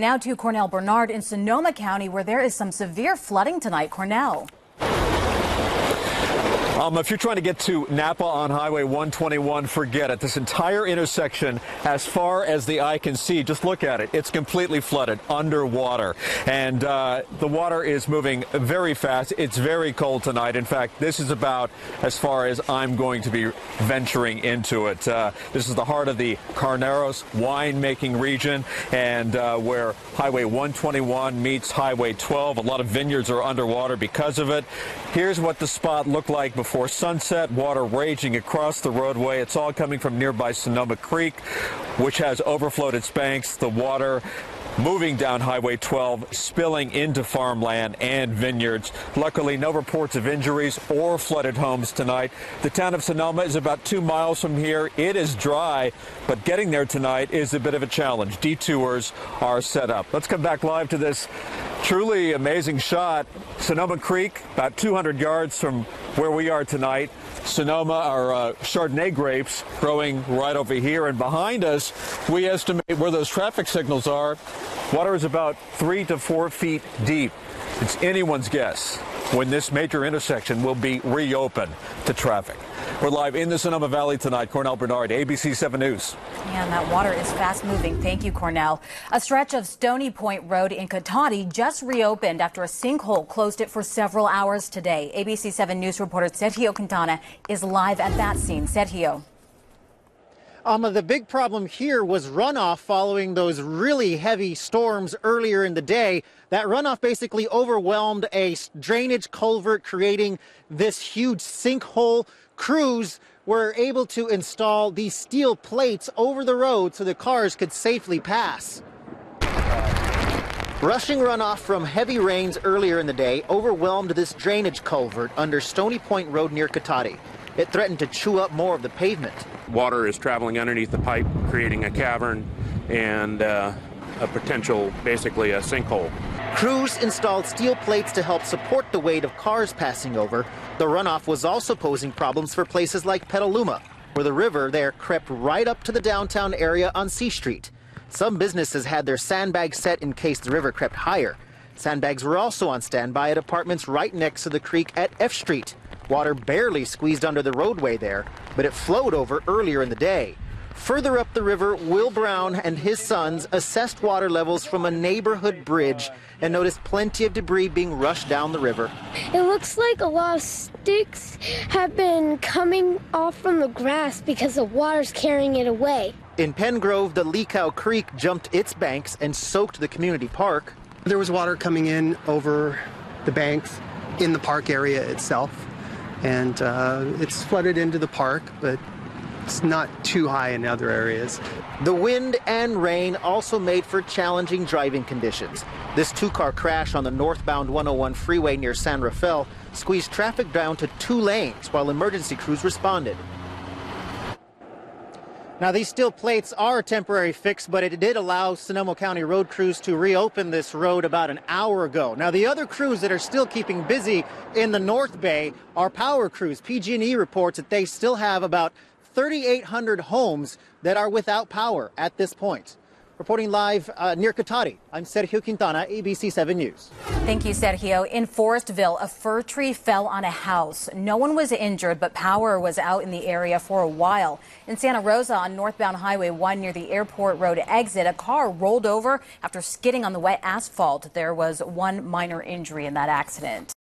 Now to Cornell Bernard in Sonoma County, where there is some severe flooding tonight. Cornell. If you're trying to get to Napa on Highway 121, forget it. This entire intersection, as far as the eye can see, just look at it. It's completely flooded, underwater. And the water is moving very fast. It's very cold tonight. In fact, this is about as far as I'm going to be venturing into it. This is the heart of the Carneros winemaking region, and where Highway 121 meets Highway 12. A lot of vineyards are underwater because of it. Here's what the spot looked like before sunset. Water raging across the roadway. It's all coming from nearby Sonoma Creek, which has overflowed its banks. The water moving down Highway 12, spilling into farmland and vineyards. Luckily, no reports of injuries or flooded homes tonight. The town of Sonoma is about 2 miles from here. It is dry, but getting there tonight is a bit of a challenge. Detours are set up. Let's come back live to this truly amazing shot. Sonoma Creek, about 200 yards from where we are tonight. Sonoma, our Chardonnay grapes growing right over here, and behind us, we estimate where those traffic signals are. Water is about 3 to 4 feet deep. It's anyone's guess when this major intersection will be reopened to traffic. We're live in the Sonoma Valley tonight. Cornell Bernard, ABC 7 News. Man, that water is fast moving. Thank you, Cornell. A stretch of Stony Point Road in Cotati just reopened after a sinkhole closed it for several hours today. ABC 7 News reporter Sergio Quintana is live at that scene. Sergio. The big problem here was runoff following those really heavy storms earlier in the day. That runoff basically overwhelmed a drainage culvert, creating this huge sinkhole. Crews were able to install these steel plates over the road so the cars could safely pass. Rushing runoff from heavy rains earlier in the day overwhelmed this drainage culvert under Stony Point Road near Cotati. It threatened to chew up more of the pavement. Water is traveling underneath the pipe, creating a cavern and a potential, basically a sinkhole. Crews installed steel plates to help support the weight of cars passing over. The runoff was also posing problems for places like Petaluma, where the river there crept right up to the downtown area on C Street. Some businesses had their sandbags set in case the river crept higher. Sandbags were also on standby at apartments right next to the creek at F Street. Water barely squeezed under the roadway there, but it flowed over earlier in the day. Further up the river, Will Brown and his sons assessed water levels from a neighborhood bridge and noticed plenty of debris being rushed down the river. It looks like a lot of sticks have been coming off from the grass because the water's carrying it away. In Pen Grove, the Leacow Creek jumped its banks and soaked the community park. There was water coming in over the banks in the park area itself, and it's flooded into the park, but it's not too high in other areas. The wind and rain also made for challenging driving conditions. This two-car crash on the northbound 101 freeway near San Rafael squeezed traffic down to 2 lanes while emergency crews responded. Now, these steel plates are a temporary fix, but it did allow Sonoma County road crews to reopen this road about an hour ago. Now, the other crews that are still keeping busy in the North Bay are power crews. PG&E reports that they still have about 3,800 homes that are without power at this point. Reporting live near Cotati, I'm Sergio Quintana, ABC 7 News. Thank you, Sergio. In Forestville, a fir tree fell on a house. No one was injured, but power was out in the area for a while. In Santa Rosa on northbound Highway 1 near the Airport Road exit, a car rolled over after skidding on the wet asphalt. There was one minor injury in that accident.